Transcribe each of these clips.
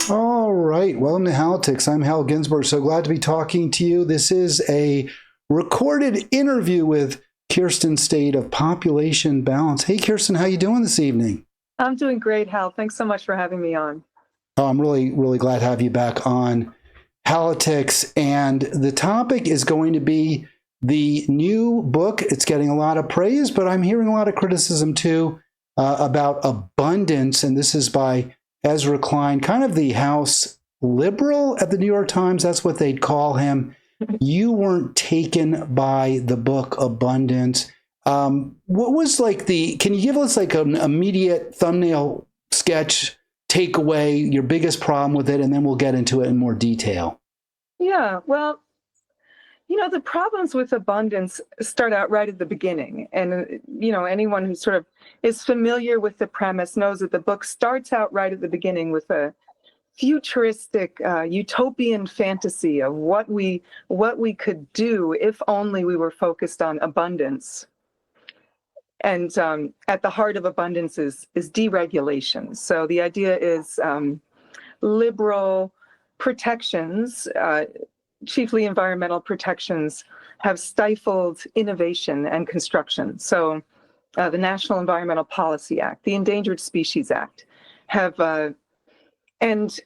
All right. Welcome to Halitics. I'm Hal Ginsberg. So glad to be talking to you. This is a recorded interview with Kirsten Stade of Population Balance. Hey, Kirsten, how you doing this evening? I'm doing great, Hal. Thanks so much for having me on. Oh, I'm really glad to have you back on Halitics. And the topic is going to be the new book. It's getting a lot of praise, but I'm hearing a lot of criticism too about abundance. And this is by Ezra Klein, kind of the House liberal at the New York Times. That's what they'd call him. You weren't taken by the book Abundance. What was like can you give us like an immediate thumbnail sketch takeaway, your biggest problem with it, and then we'll get into it in more detail? Yeah, well, the problems with abundance start out right at the beginning. And, anyone who sort of is familiar with the premise knows that the book starts out right at the beginning with a futuristic utopian fantasy of what we could do if only we were focused on abundance. And at the heart of abundance is deregulation. So the idea is liberal protections, chiefly environmental protections, have stifled innovation and construction. So the National Environmental Policy Act, the Endangered Species Act, have and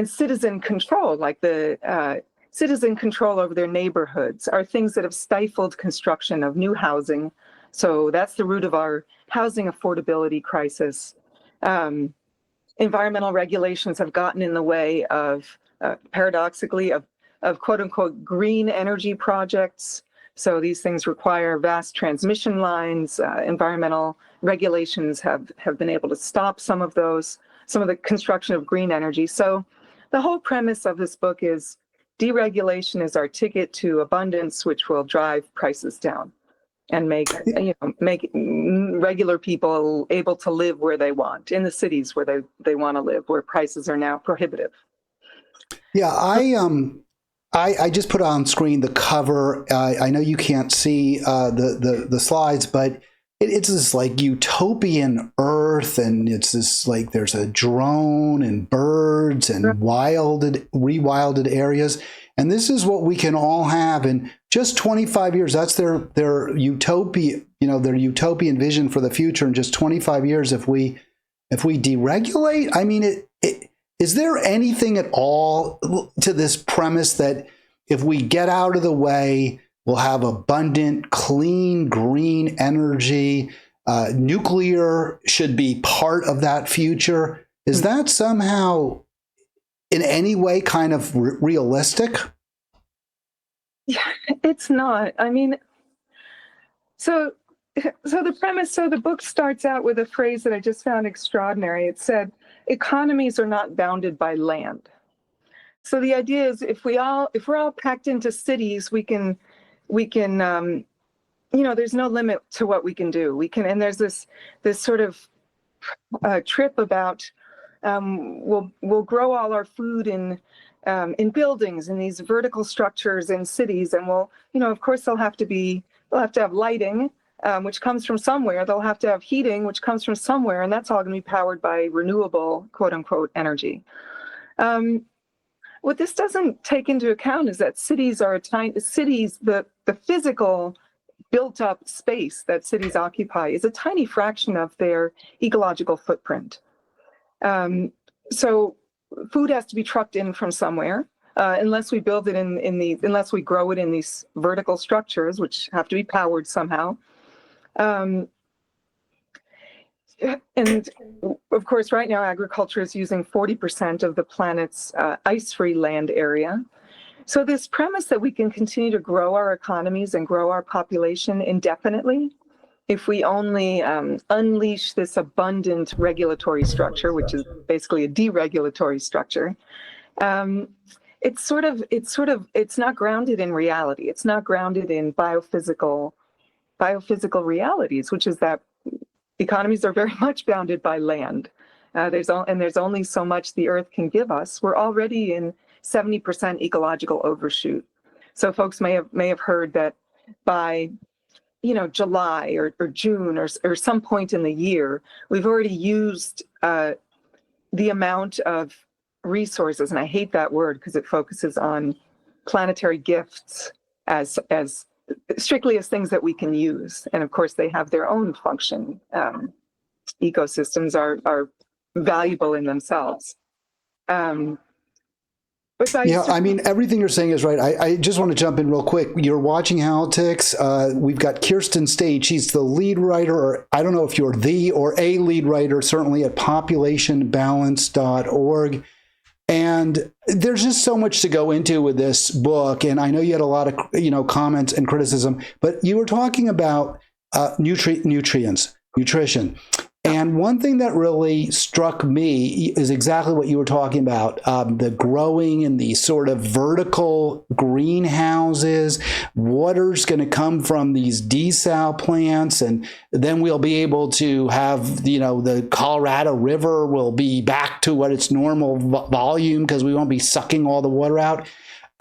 citizen control, like the citizen control over their neighborhoods, are things that have stifled construction of new housing. So that's the root of our housing affordability crisis. Environmental regulations have gotten in the way of, paradoxically, of quote unquote green energy projects. So these things require vast transmission lines. Environmental regulations have been able to stop some of the construction of green energy. So the whole premise of this book is deregulation is our ticket to abundance, which will drive prices down and make regular people able to live where they want, in the cities where they want to live, where prices are now prohibitive. Yeah, I just put on screen the cover. I know you can't see the slides, but it's this like utopian Earth, and it's this like there's a drone and birds and rewilded areas, and this is what we can all have in just 25 years. That's their utopia, their utopian vision for the future. In just 25 years, if we deregulate, I mean, is there anything at all to this premise that if we get out of the way, we'll have abundant, clean, green energy? Nuclear should be part of that future. Is that somehow in any way kind of realistic? Yeah, it's not. I mean, so the book starts out with a phrase that I just found extraordinary. It said, economies are not bounded by land. So the idea is if we're all packed into cities, we can there's no limit to what we can do. And there's this sort of trip about we'll grow all our food in buildings, in these vertical structures in cities, and of course they'll have to have lighting, which comes from somewhere. They'll have to have heating, which comes from somewhere, and that's all going to be powered by renewable, quote unquote, energy. What this doesn't take into account is that cities are the physical built up space that cities occupy is a tiny fraction of their ecological footprint. So food has to be trucked in from somewhere, unless we build it unless we grow it in these vertical structures, which have to be powered somehow. And of course, right now, agriculture is using 40% of the planet's ice-free land area. So this premise that we can continue to grow our economies and grow our population indefinitely, if we only unleash this abundant regulatory structure, which is basically a deregulatory structure, it's not grounded in reality. It's not grounded in biophysical realities, which is that economies are very much bounded by land. There's only so much the earth can give us. We're already in 70% ecological overshoot. So folks may have heard that by July or June or some point in the year, we've already used the amount of resources, and I hate that word because it focuses on planetary gifts as strictly as things that we can use. And of course, they have their own function. Ecosystems are valuable in themselves. Yeah, I mean, everything you're saying is right. I just want to jump in real quick. You're watching Halitics. We've got Kirsten Stade. She's the lead writer, or I don't know if you're the or a lead writer, certainly at populationbalance.org. And there's just so much to go into with this book. And I know you had a lot of, comments and criticism, but you were talking about nutrition. And one thing that really struck me is exactly what you were talking about, the growing in these sort of vertical greenhouses. Water's going to come from these desal plants, and then we'll be able to have, the Colorado River will be back to what its normal volume because we won't be sucking all the water out.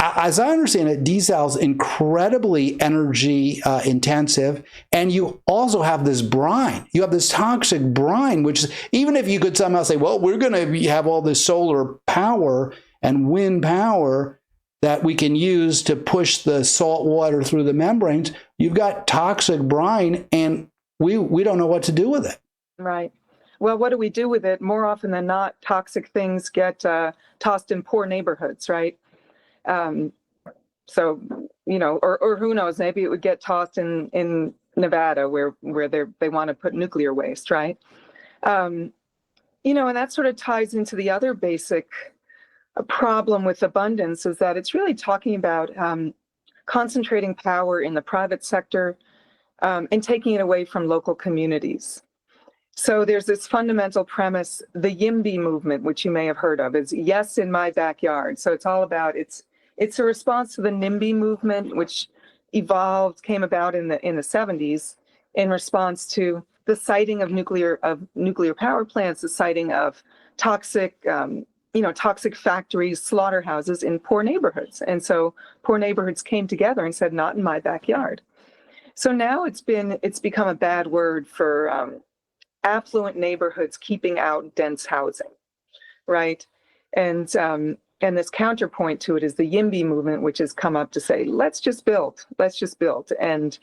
As I understand it, desal's incredibly energy intensive, and you also have this brine. You have this toxic brine, which even if you could somehow say, well, we're going to have all this solar power and wind power that we can use to push the salt water through the membranes, you've got toxic brine, and we don't know what to do with it. Right. Well, what do we do with it? More often than not, toxic things get tossed in poor neighborhoods, right? So, or who knows, maybe it would get tossed in Nevada where they want to put nuclear waste, right? And that sort of ties into the other basic problem with abundance, is that it's really talking about concentrating power in the private sector and taking it away from local communities. So there's this fundamental premise, the YIMBY movement, which you may have heard of, is yes in my backyard. So it's all about, it's a response to the NIMBY movement, which came about in the 70s in response to the siting of nuclear power plants, the siting of toxic factories, slaughterhouses in poor neighborhoods. And so poor neighborhoods came together and said, not in my backyard. So now it's become a bad word for affluent neighborhoods keeping out dense housing, right? And this counterpoint to it is the YIMBY movement, which has come up to say, let's just build, and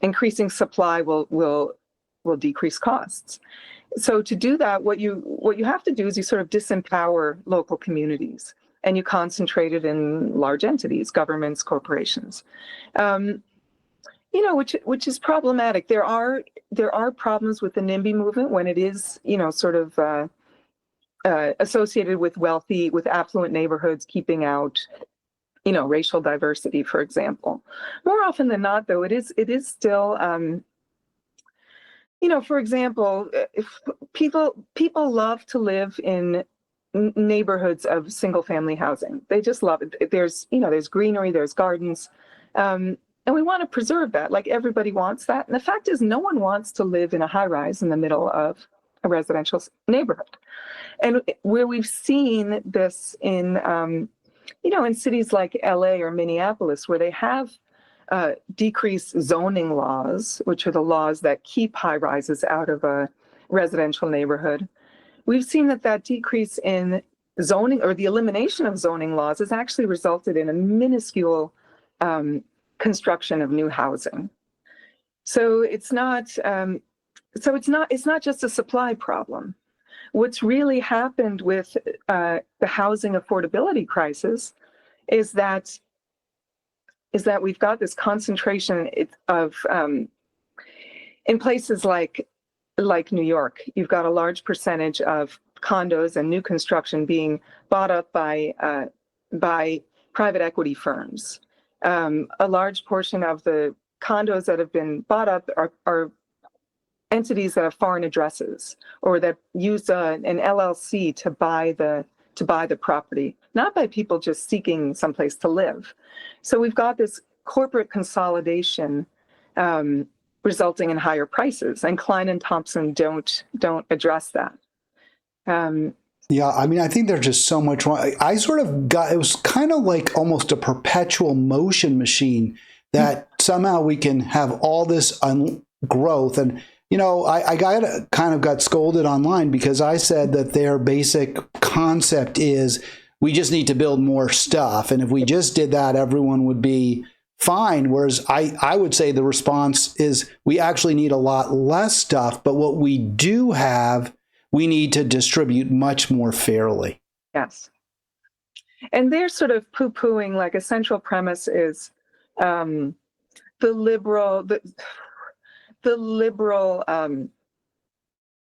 increasing supply will decrease costs. So to do that, what you have to do is you sort of disempower local communities, and you concentrate it in large entities, governments, corporations. Which is problematic. There are problems with the NIMBY movement when it is, sort of associated with affluent neighborhoods, keeping out, racial diversity, for example. More often than not, though, it is still, for example, if people love to live in neighborhoods of single-family housing. They just love it. There's greenery, there's gardens. And we want to preserve that, like everybody wants that. And the fact is, no one wants to live in a high rise in the middle of a residential neighborhood. And where we've seen this in cities like LA or Minneapolis, where they have decreased zoning laws, which are the laws that keep high rises out of a residential neighborhood, we've seen that decrease in zoning, or the elimination of zoning laws, has actually resulted in a minuscule construction of new housing. So it's not just a supply problem. What's really happened with the housing affordability crisis is that we've got this concentration of in places like New York. You've got a large percentage of condos and new construction being bought up by private equity firms. A large portion of the condos that have been bought up are entities that have foreign addresses, or that use an LLC to buy the property, not by people just seeking someplace to live. So we've got this corporate consolidation resulting in higher prices, and Klein and Thompson don't address that. Yeah, I mean, I think there's just so much wrong. I sort of it was kind of like almost a perpetual motion machine that somehow we can have all this growth. And, I got scolded online because I said that their basic concept is we just need to build more stuff. And if we just did that, everyone would be fine. Whereas I would say the response is we actually need a lot less stuff. But what we do have, we need to distribute much more fairly. Yes. And they're sort of poo-pooing, like a central premise is the liberal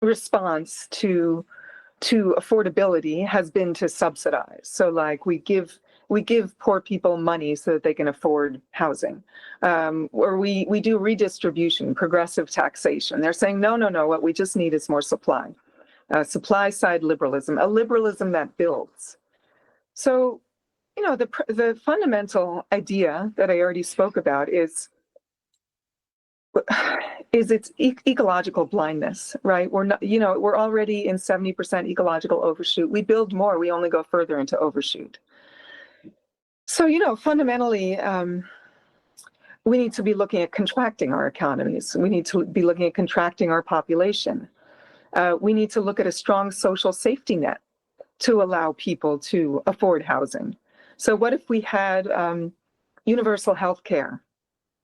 response to affordability has been to subsidize. So like we give poor people money so that they can afford housing, or we do redistribution, progressive taxation. They're saying, no, what we just need is more supply. Supply side liberalism, a liberalism that builds. So, the fundamental idea that I already spoke about is its ecological blindness, right? We're not, we're already in 70% ecological overshoot. We build more, we only go further into overshoot. So, fundamentally, we need to be looking at contracting our economies. We need to be looking at contracting our population. We need to look at a strong social safety net to allow people to afford housing. So what if we had universal health care,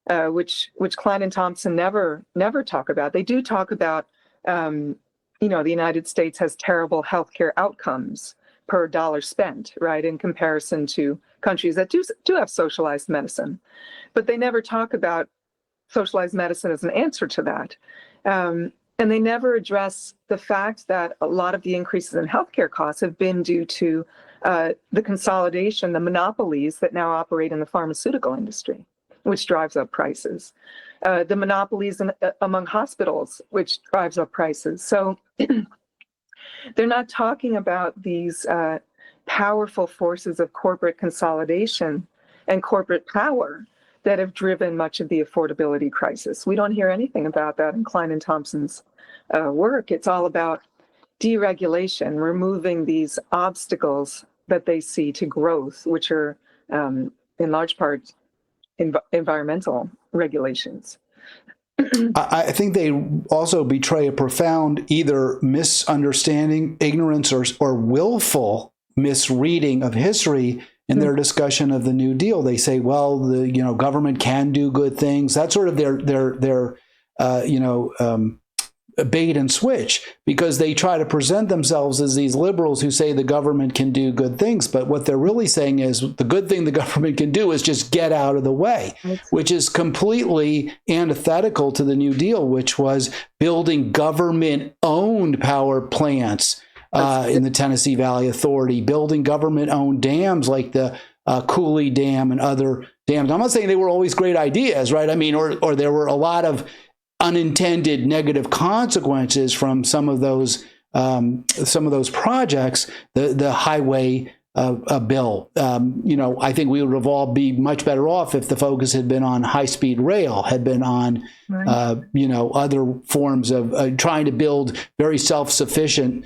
which Klein and Thompson never talk about? They do talk about, the United States has terrible healthcare outcomes per dollar spent, right, in comparison to countries that do have socialized medicine. But they never talk about socialized medicine as an answer to that. And they never address the fact that a lot of the increases in healthcare costs have been due to the consolidation, the monopolies that now operate in the pharmaceutical industry, which drives up prices. The monopolies among hospitals, which drives up prices. So they're not talking about these powerful forces of corporate consolidation and corporate power that have driven much of the affordability crisis. We don't hear anything about that in Klein and Thompson's work. It's all about deregulation, removing these obstacles that they see to growth, which are in large part environmental regulations. I think they also betray a profound either misunderstanding, ignorance, or willful misreading of history in their discussion of the New Deal. They say, well, the government can do good things. That's sort of their bait and switch, because they try to present themselves as these liberals who say the government can do good things. But what they're really saying is the good thing the government can do is just get out of the way, which is completely antithetical to the New Deal, which was building government-owned power plants in the Tennessee Valley Authority, building government-owned dams like the Cooley Dam and other dams. I'm not saying they were always great ideas, right? I mean, or there were a lot of unintended negative consequences from some of those projects. The highway bill, I think we would have all be much better off if the focus had been on high-speed rail, had been on other forms of trying to build very self-sufficient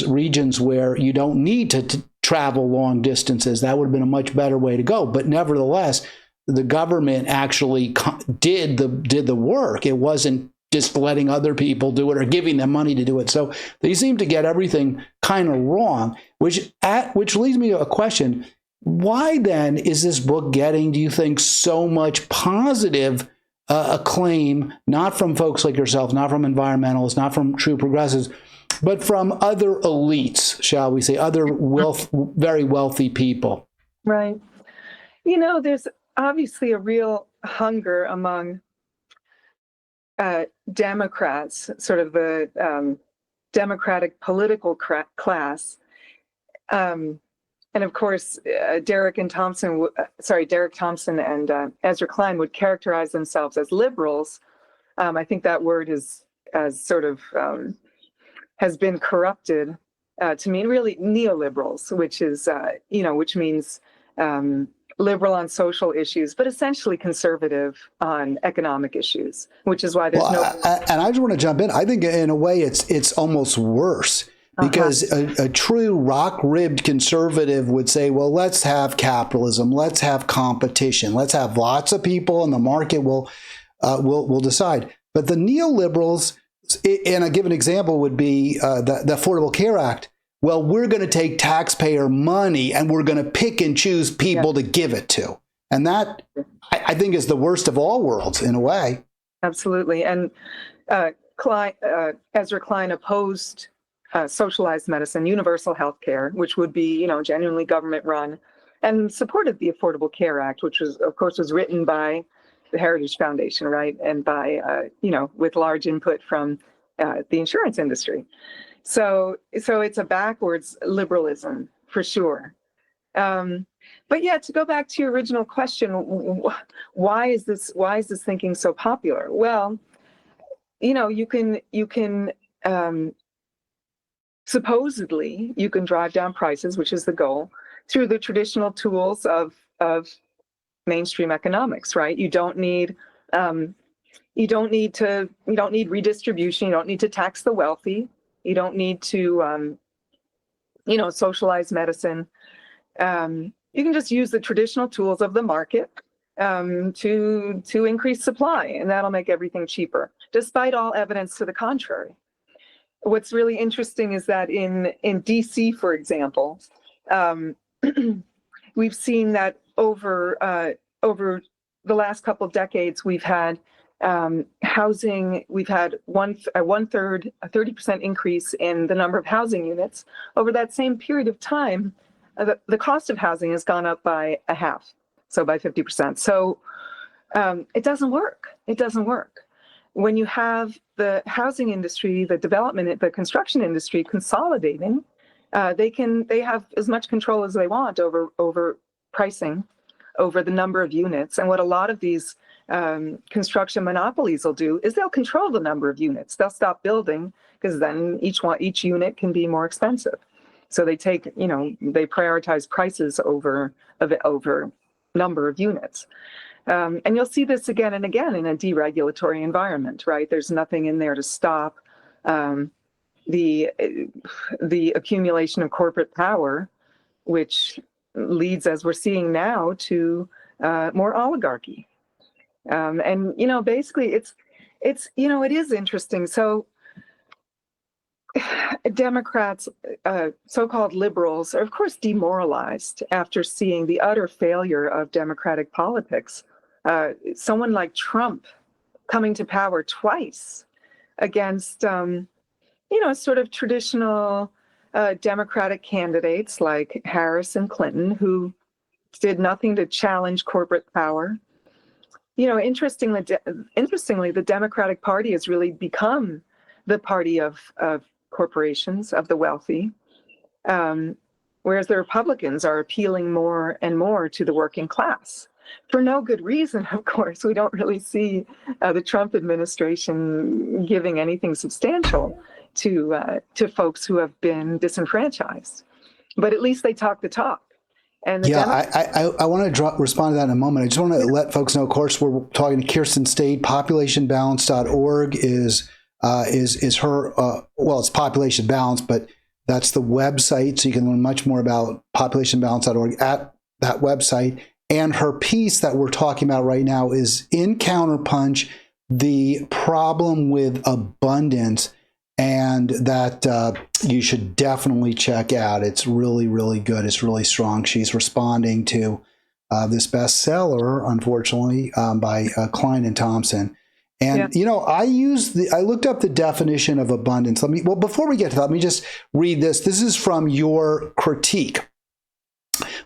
regions where you don't need to travel long distances. That would have been a much better way to go. But nevertheless, the government actually did the work. It wasn't just letting other people do it or giving them money to do it. So they seem to get everything kind of wrong, which leads me to a question. Why then is this book getting, do you think, so much positive acclaim, not from folks like yourself, not from environmentalists, not from true progressives, but from other elites, shall we say, other very wealthy people? Right. There's obviously a real hunger among Democrats, sort of the Democratic political class. And of course, Derek Thompson and Ezra Klein would characterize themselves as liberals. I think that word has been corrupted to mean really neoliberals, which means liberal on social issues, but essentially conservative on economic issues, which is why there's and I just want to jump in. I think in a way it's almost worse, because a true rock-ribbed conservative would say, well, let's have capitalism, let's have competition, let's have lots of people, and the market will decide. But the neoliberals, and I give an example, would be the Affordable Care Act. Well, we're going to take taxpayer money and we're going to pick and choose people to give it to. And that, I think, is the worst of all worlds in a way. Absolutely. And Ezra Klein opposed socialized medicine, universal health care, which would be, genuinely government run, and supported the Affordable Care Act, which was, of course, was written by the Heritage Foundation, right? And by, with large input from the insurance industry. So it's a backwards liberalism for sure. But yeah, to go back to your original question, why is this thinking so popular? Well, you can supposedly you can drive down prices, which is the goal, through the traditional tools of mainstream economics, right? You don't need redistribution. You don't need to tax the wealthy. You don't need to, socialize medicine. You can just use the traditional tools of the market to increase supply, and that'll make everything cheaper, despite all evidence to the contrary. What's really interesting is that in DC, for example, we've seen that over the last couple of decades, we've had housing. We've had a 30% increase in the number of housing units. Over that same period of time, the cost of housing has gone up by a half, so by 50%. So it doesn't work. It doesn't work. When you have the housing industry, the construction industry consolidating, they have as much control as they want over pricing, over the number of units. And what a lot of these construction monopolies will do is they'll control the number of units. They'll stop building because then each unit can be more expensive. So they prioritize prices over number of units. And you'll see this again and again in a deregulatory environment, right? There's nothing in there to stop the accumulation of corporate power, which leads, as we're seeing now, to more oligarchy. And basically, it is interesting. So Democrats, so-called liberals, are of course demoralized after seeing the utter failure of democratic politics. Someone like Trump coming to power twice against, sort of traditional Democratic candidates like Harris and Clinton, who did nothing to challenge corporate power. Interestingly, the Democratic Party has really become the party of corporations, of the wealthy, whereas the Republicans are appealing more and more to the working class. For no good reason, of course. We don't really see the Trump administration giving anything substantial to folks who have been disenfranchised. But at least they talk the talk. And I want to respond to that in a moment. I just want to let folks know, of course, we're talking to Kirsten Stade. Populationbalance.org is her, it's Population Balance, but that's the website. So you can learn much more about populationbalance.org at that website. And her piece that we're talking about right now is in Counterpunch, the problem with abundance, and that you should definitely check out. It's really, really good. It's really strong. She's responding to this bestseller, unfortunately, by Klein and Thompson. And, I looked up the definition of abundance. Before we get to that, let me just read this. This is from your critique.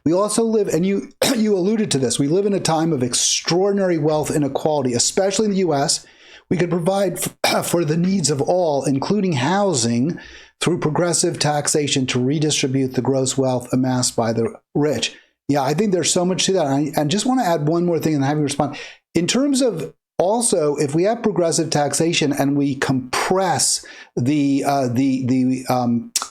We also live, and you alluded to this, we live in a time of extraordinary wealth inequality, especially in the U.S. We could provide for the needs of all, including housing, through progressive taxation to redistribute the gross wealth amassed by the rich. Yeah, I think there's so much to that. I just want to add one more thing and have you respond. In terms of also, if we have progressive taxation and we compress the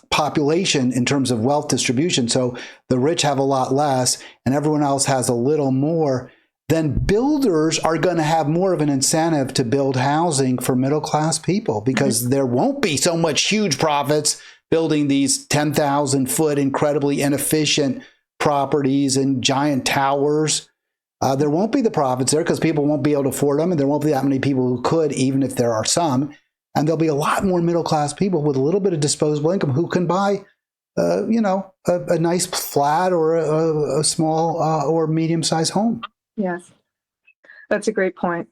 population in terms of wealth distribution, so the rich have a lot less and everyone else has a little more, then builders are going to have more of an incentive to build housing for middle-class people because there won't be so much huge profits building these 10,000-foot incredibly inefficient properties and giant towers. There won't be the profits there because people won't be able to afford them, and there won't be that many people who could, even if there are some. And there'll be a lot more middle-class people with a little bit of disposable income who can buy, a nice flat or a small or medium-sized home. Yes, that's a great point.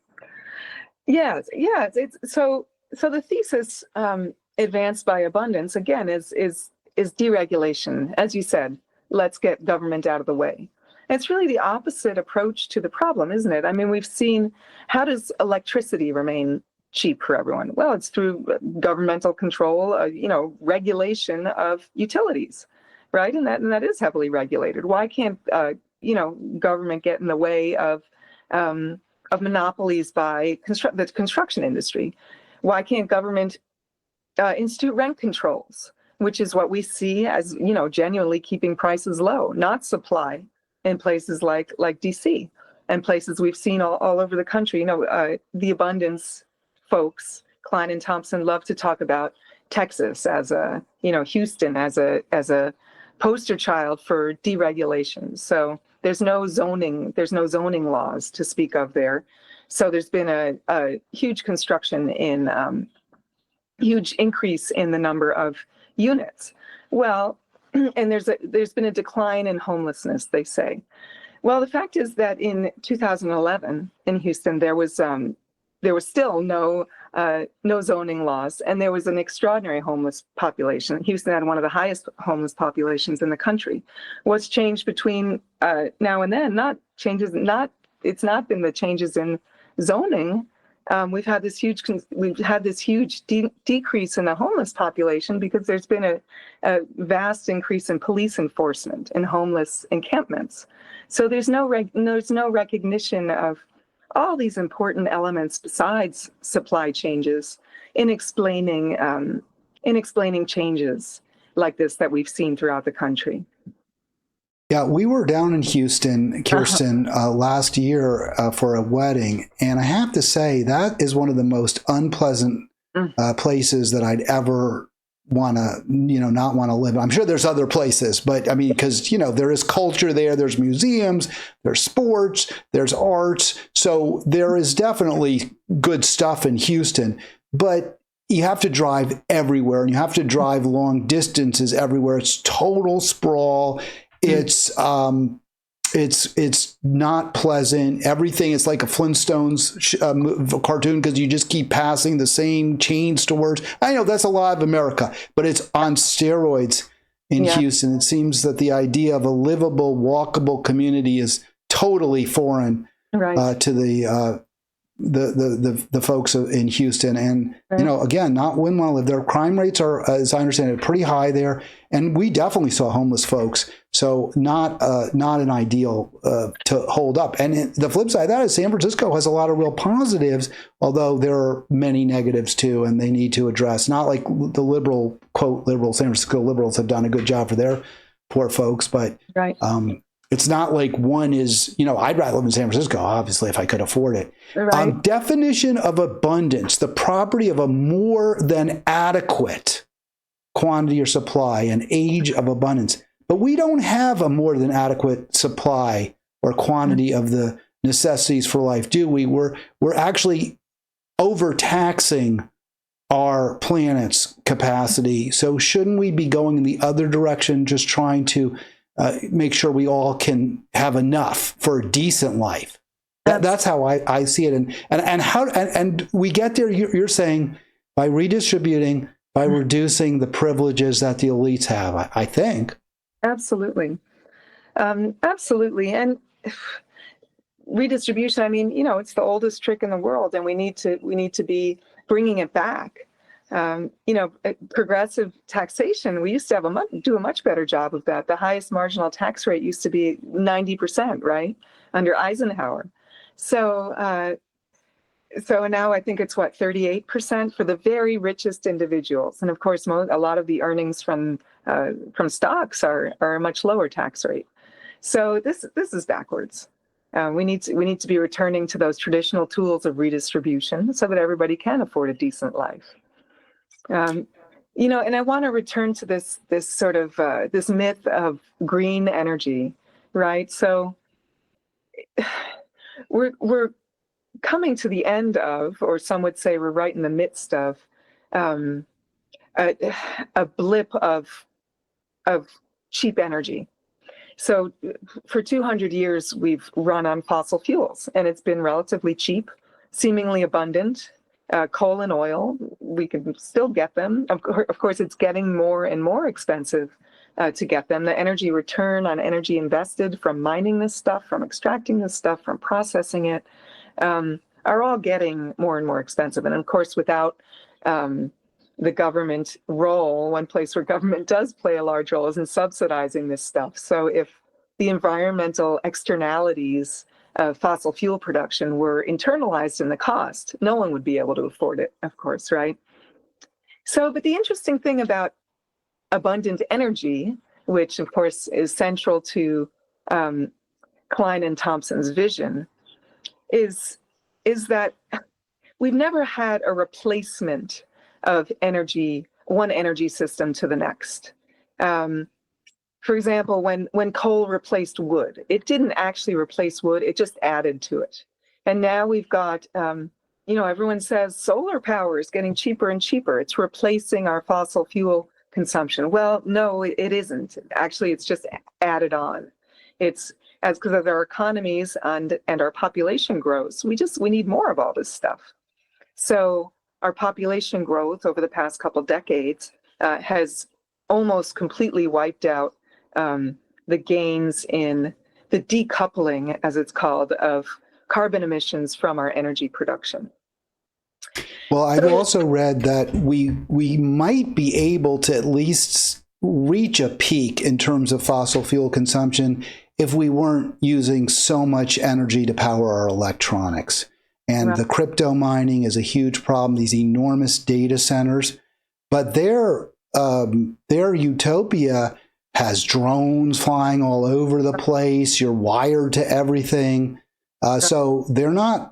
Yes, it's so the thesis advanced by abundance again is deregulation, as you said. Let's get government out of the way. It's really the opposite approach to the problem, isn't it? I mean, we've seen, how does electricity remain cheap for everyone? Well, it's through governmental control, regulation of utilities, right? And that is heavily regulated. Why can't government get in the way of monopolies by the construction industry? Why can't government institute rent controls, which is what we see as genuinely keeping prices low, not supply, in places like DC and places we've seen all over the country. The abundance folks, Klein and Thompson, love to talk about Texas as Houston as a poster child for deregulation. So there's no zoning laws to speak of there. So there's been a huge huge increase in the number of units. Well, and there's been a decline in homelessness, they say. Well, the fact is that in 2011 in Houston, there was still no zoning laws, and there was an extraordinary homeless population. Houston had one of the highest homeless populations in the country. What's changed between now and then? It's not been the changes in zoning. We've had this huge decrease in the homeless population because there's been a vast increase in police enforcement in homeless encampments. So there's no recognition of all these important elements besides supply changes in explaining changes like this that we've seen throughout the country. Yeah, we were down in Houston, Kirsten, last year for a wedding, and I have to say that is one of the most unpleasant places that I'd ever want to, not want to live. I'm sure there's other places, but I mean, because there is culture there, there's museums, there's sports, there's arts, so there is definitely good stuff in Houston, but you have to drive everywhere, and you have to drive long distances everywhere. It's total sprawl. It's not pleasant. Everything is like a Flintstones cartoon because you just keep passing the same chain stores. I know that's a lot of America, but it's on steroids in Houston. It seems that the idea of a livable, walkable community is totally foreign to the folks in Houston. And again, not wouldn't want to live there. Crime rates are, as I understand it, pretty high there, and we definitely saw homeless folks. So not an ideal to hold up. And the flip side of that is San Francisco has a lot of real positives, although there are many negatives too, and they need to address. Not like the liberal, quote, liberal San Francisco liberals have done a good job for their poor folks, but it's not like one is, I'd rather live in San Francisco, obviously, if I could afford it. Right. Definition of abundance, the property of a more than adequate quantity or supply, an age of abundance. But we don't have a more than adequate supply or quantity of the necessities for life, do we? We're actually overtaxing our planet's capacity. So shouldn't we be going in the other direction, just trying to make sure we all can have enough for a decent life? That's how I see it. And we get there, you're saying, by redistributing, by reducing the privileges that the elites have, I think. Absolutely. Absolutely. And redistribution, I mean, it's the oldest trick in the world, and we need to be bringing it back. Progressive taxation, we used to do a much better job of that. The highest marginal tax rate used to be 90%, right? Under Eisenhower. So now I think it's 38% for the very richest individuals. And of course, a lot of the earnings from stocks are a much lower tax rate. So this is backwards. We need to be returning to those traditional tools of redistribution so that everybody can afford a decent life. And I want to return to this sort of this myth of green energy, right? So we're coming to the end of, or some would say we're right in the midst of, um, a, a blip of cheap energy. So for 200 years, we've run on fossil fuels, and it's been relatively cheap, seemingly abundant. Coal and oil, we can still get them. Of course, it's getting more and more expensive to get them. The energy return on energy invested from mining this stuff, from extracting this stuff, from processing it, are all getting more and more expensive. And of course, without the government role, one place where government does play a large role is in subsidizing this stuff. So if the environmental externalities of fossil fuel production were internalized in the cost, no one would be able to afford it, of course, right? So, but the interesting thing about abundant energy, which of course is central to Klein and Thompson's vision, is that we've never had a replacement of energy, one energy system to the next. For example, when coal replaced wood, it didn't actually replace wood, it just added to it. And now we've got, everyone says solar power is getting cheaper and cheaper. It's replacing our fossil fuel consumption. Well, no, it isn't. Actually, it's just added on. It's because as our economies and our population grows, we need more of all this stuff. So our population growth over the past couple decades has almost completely wiped out the gains in the decoupling, as it's called, of carbon emissions from our energy production. Well, I've also read that we might be able to at least reach a peak in terms of fossil fuel consumption if we weren't using so much energy to power our electronics. And right. The crypto mining is a huge problem, these enormous data centers. But their utopia has drones flying all over the place. You're wired to everything. So they're not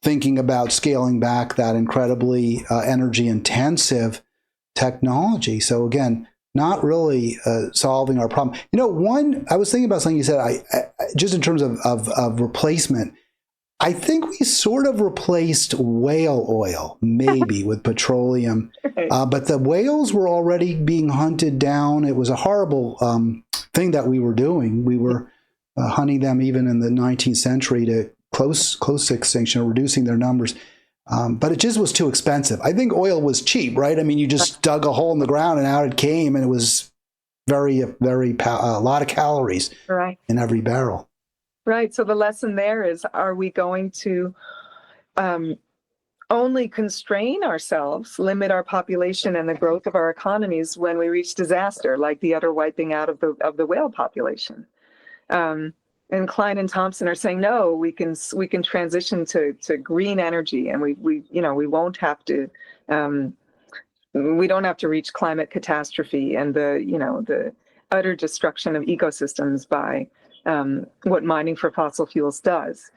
thinking about scaling back that incredibly energy intensive technology. So again, not really solving our problem. I was thinking about something you said, I just in terms of replacement. I think we sort of replaced whale oil, maybe, with petroleum. But the whales were already being hunted down. It was a horrible thing that we were doing. We were hunting them even in the 19th century to close to extinction, or reducing their numbers. But it just was too expensive. I think oil was cheap, right? I mean, you just dug a hole in the ground and out it came, and it was a lot of calories in every barrel. Right. So the lesson there is, are we going to only constrain ourselves, limit our population and the growth of our economies when we reach disaster, like the utter wiping out of the whale population? And Klein and Thompson are saying, no, we can transition to green energy, and we won't have to we don't have to reach climate catastrophe and the utter destruction of ecosystems by what mining for fossil fuels does.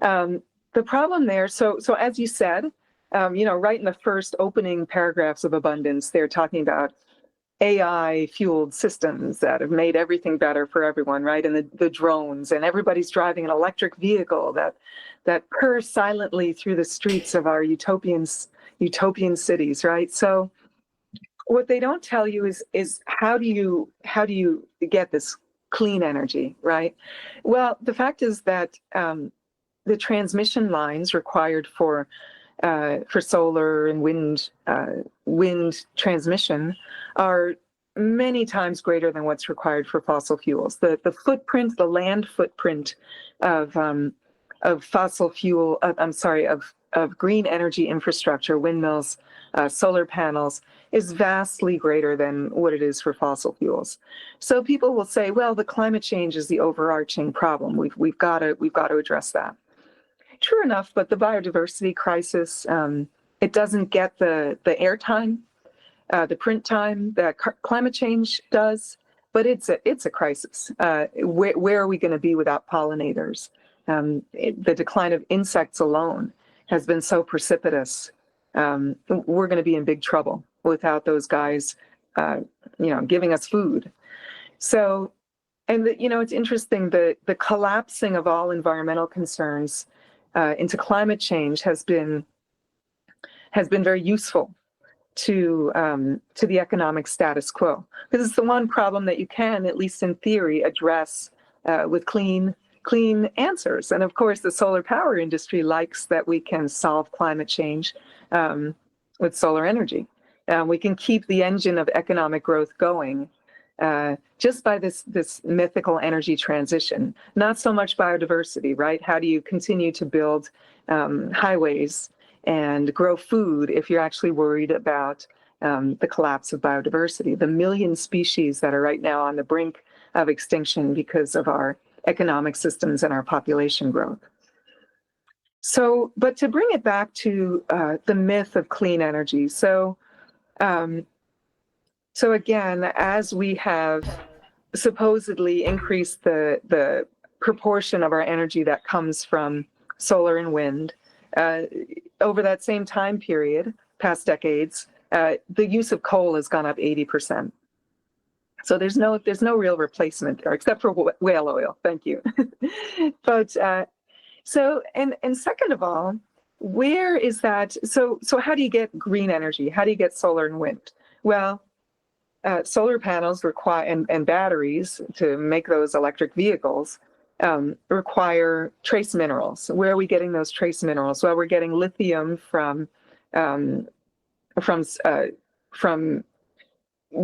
The problem there, so as you said, right in the first opening paragraphs of Abundance, they're talking about AI-fueled systems that have made everything better for everyone, right? And the drones, and everybody's driving an electric vehicle that purrs silently through the streets of our utopian cities, right? So what they don't tell you is how do you get this clean energy, right? Well, the fact is that the transmission lines required for solar and wind transmission are many times greater than what's required for fossil fuels. The land footprint of green energy infrastructure, windmills, solar panels, is vastly greater than what it is for fossil fuels. So people will say, well, the climate change is the overarching problem. We've got to address that. True enough, but the biodiversity crisis, it doesn't get the airtime, the print time that climate change does, but it's a crisis. Where are we going to be without pollinators? The decline of insects alone has been so precipitous. We're going to be in big trouble without those guys, giving us food. So And it's interesting, the collapsing of all environmental concerns into climate change has been very useful to the economic status quo, because it's the one problem that you can, at least in theory, address with clean answers. And of course, the solar power industry likes that we can solve climate change with solar energy. We can keep the engine of economic growth going just by this mythical energy transition. Not so much biodiversity, right? How do you continue to build highways and grow food if you're actually worried about the collapse of biodiversity, the million species that are right now on the brink of extinction because of our economic systems and our population growth. So, but to bring it back to the myth of clean energy. So again, as we have supposedly increased the proportion of our energy that comes from solar and wind, over that same time period, past decades, the use of coal has gone up 80%. So there's no real replacement there, except for whale oil. Thank you. But so second of all, where is that? So how do you get green energy? How do you get solar and wind? Well, solar panels require and batteries to make those electric vehicles require trace minerals. Where are we getting those trace minerals? Well, we're getting lithium from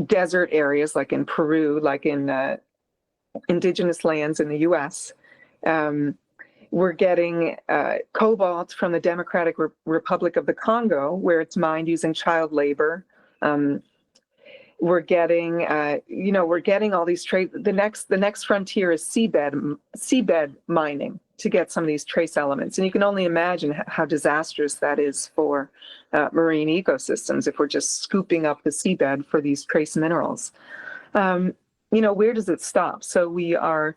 desert areas, like in Peru, like in indigenous lands in the U.S. We're getting cobalt from the Democratic Republic of the Congo, where it's mined using child labor. We're getting, we're getting all these trace. The next frontier is seabed mining to get some of these trace elements, and you can only imagine how disastrous that is for marine ecosystems if we're just scooping up the seabed for these trace minerals. Where does it stop? So we are,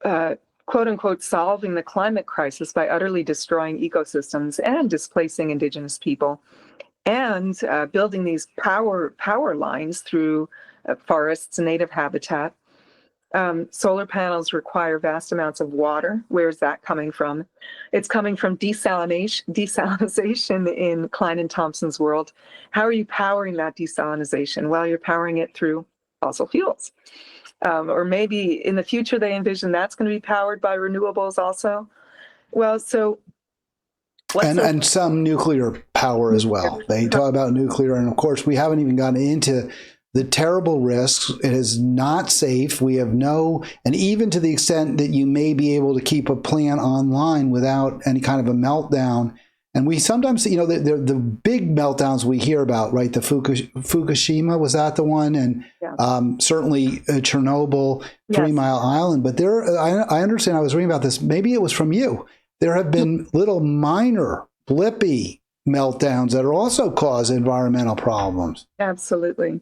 quote unquote, solving the climate crisis by utterly destroying ecosystems and displacing indigenous people, and building these power lines through forests and native habitat. Solar panels require vast amounts of water. Where's that coming from? It's coming from desalinization in Klein and Thompson's world. How are you powering that desalinization? Well, you're powering it through fossil fuels. Or maybe in the future they envision that's going to be powered by renewables also. Well, so and some nuclear power as well. They talk about nuclear, and of course, we haven't even gotten into the terrible risks. It is not safe. We have and even to the extent that you may be able to keep a plant online without any kind of a meltdown. And we sometimes, the big meltdowns we hear about, right? The Fukushima, was that the one? And certainly Chernobyl, yes. 3 Mile Island. But I understand, I was reading about this, maybe it was from you. There have been little minor blippy meltdowns that are also cause environmental problems. Absolutely.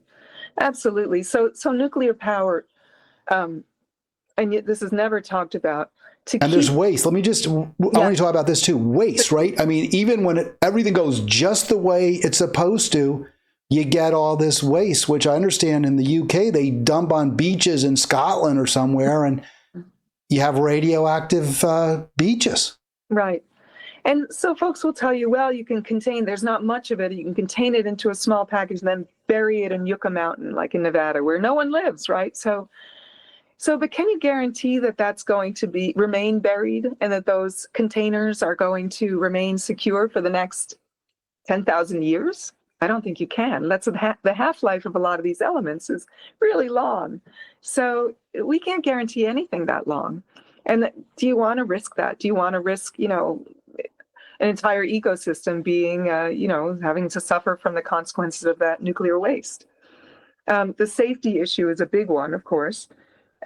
So nuclear power, and yet this is never talked about. There's waste. I want to talk about this too. Waste, right? I mean, even when everything goes just the way it's supposed to, you get all this waste, which I understand in the UK, they dump on beaches in Scotland or somewhere, and you have radioactive beaches. Right. And so folks will tell you, well, there's not much of it. You can contain it into a small package and then bury it in Yucca Mountain, like in Nevada, where no one lives, right? So, but can you guarantee that that's going to remain buried and that those containers are going to remain secure for the next 10,000 years? I don't think you can. That's the half-life of a lot of these elements is really long. So we can't guarantee anything that long. And do you want to risk that? Do you want to risk, an entire ecosystem being, having to suffer from the consequences of that nuclear waste? The safety issue is a big one, of course.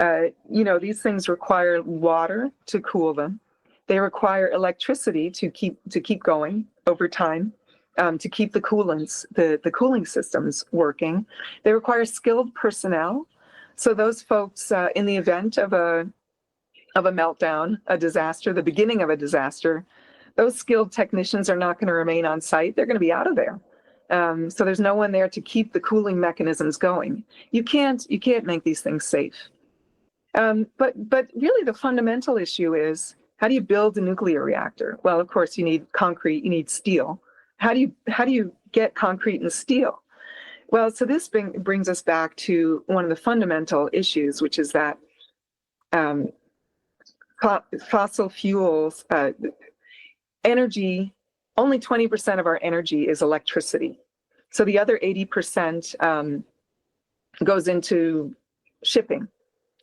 These things require water to cool them. They require electricity to keep going over time, to keep the coolants, the cooling systems working. They require skilled personnel. So those folks, in the event of a meltdown, a disaster, the beginning of a disaster, those skilled technicians are not going to remain on site. They're going to be out of there. So there's no one there to keep the cooling mechanisms going. You can't make these things safe. But really the fundamental issue is, how do you build a nuclear reactor? Well, of course, you need concrete, you need steel. How do you get concrete and steel? Well, so this brings us back to one of the fundamental issues, which is that fossil fuels, energy, only 20% of our energy is electricity. So the other 80% goes into shipping,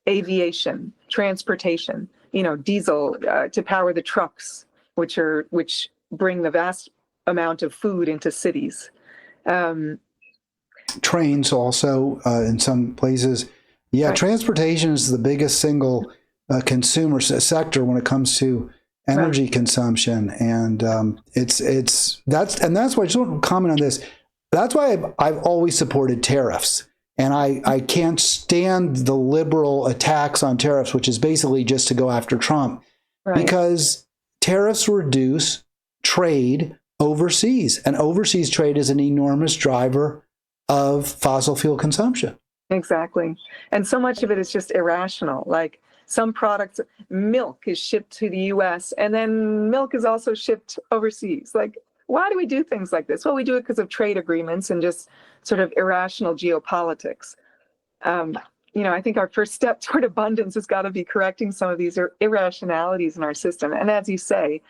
aviation, transportation, diesel to power the trucks, which bring the vast amount of food into cities. Trains also in some places. Yeah, right. Transportation is the biggest single consumer sector when it comes to energy right. consumption, and that's why I just want to comment on this. That's why I've always supported tariffs, and I can't stand the liberal attacks on tariffs, which is basically just to go after Trump, right. because tariffs reduce trade overseas, and overseas trade is an enormous driver of fossil fuel consumption. Exactly. And so much of it is just irrational. Like some products, milk is shipped to the US and then milk is also shipped overseas. Like, why do we do things like this? Well, we do it because of trade agreements and just sort of irrational geopolitics. I think our first step toward abundance has got to be correcting some of these irrationalities in our system. And as you say,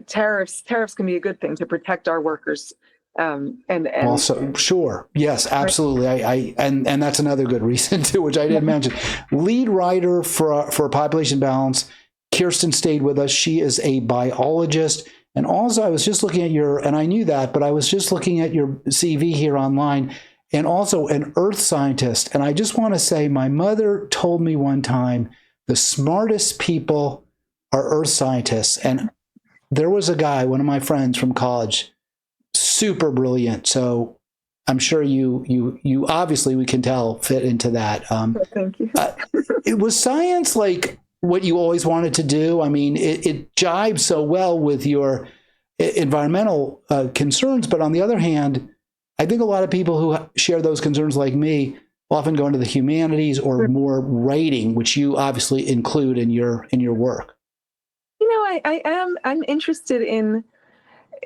tariffs can be a good thing to protect our workers. And also, sure, yes, absolutely. And that's another good reason too, which I didn't mention. Lead writer for Population Balance, Kirsten stayed with us. She is a biologist, and also I was just looking at and I knew that, but I was just looking at your CV here online, and also an earth scientist. And I just want to say, my mother told me one time, the smartest people are earth scientists, and there was a guy, one of my friends from college, super brilliant. So I'm sure you obviously, we can tell, fit into that. Thank you. It was science like what you always wanted to do. I mean, it jibes so well with your environmental concerns. But on the other hand, I think a lot of people who share those concerns like me often go into the humanities or more writing, which you obviously include in your work. I'm interested in,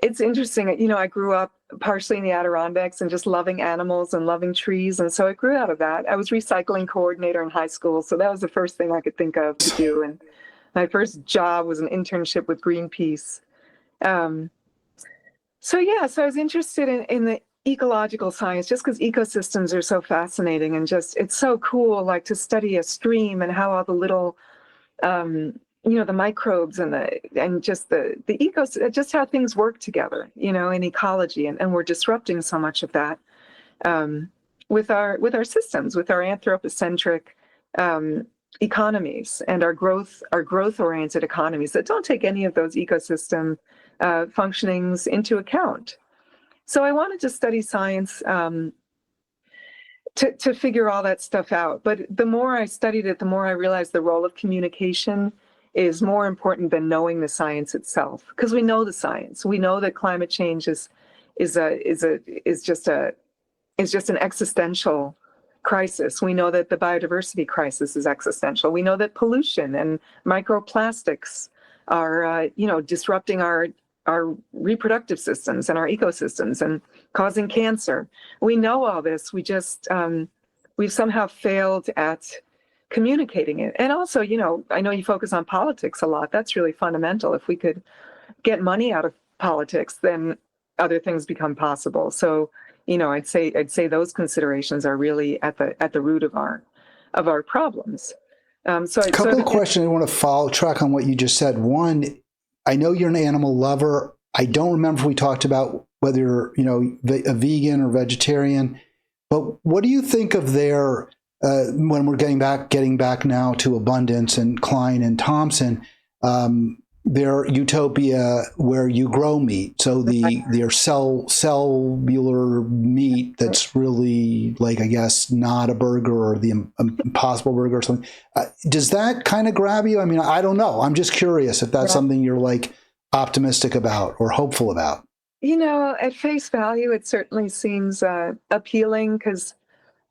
it's interesting, I grew up partially in the Adirondacks and just loving animals and loving trees. And so I grew out of that. I was recycling coordinator in high school. So that was the first thing I could think of to do. And my first job was an internship with Greenpeace. So I was interested in the ecological science just because ecosystems are so fascinating, and just, it's so cool, like to study a stream and how all the little, the microbes and just the ecosystem, just how things work together, in ecology, and we're disrupting so much of that with our systems, with our anthropocentric economies and our growth oriented economies that don't take any of those ecosystem functionings into account. So I wanted to study science to figure all that stuff out. But the more I studied it, the more I realized the role of communication is more important than knowing the science itself, because we know the science. We know that climate change is just an existential crisis. We know that the biodiversity crisis is existential. We know that pollution and microplastics are disrupting our reproductive systems and our ecosystems and causing cancer. We know all this. We just we've somehow failed at communicating it. And also, I know you focus on politics a lot. That's really fundamental. If we could get money out of politics, then other things become possible. So, I'd say those considerations are really at the root of our problems. A couple of questions I want to follow track on what you just said. One, I know you're an animal lover. I don't remember if we talked about whether you're, a vegan or vegetarian, but what do you think of their when we're getting back now to abundance and Klein and Thompson, their utopia where you grow meat. So their cellular meat that's really like, I guess, not a burger or the Impossible Burger or something. Does that kind of grab you? I mean, I don't know. I'm just curious if that's something you're like optimistic about or hopeful about. At face value, it certainly seems appealing because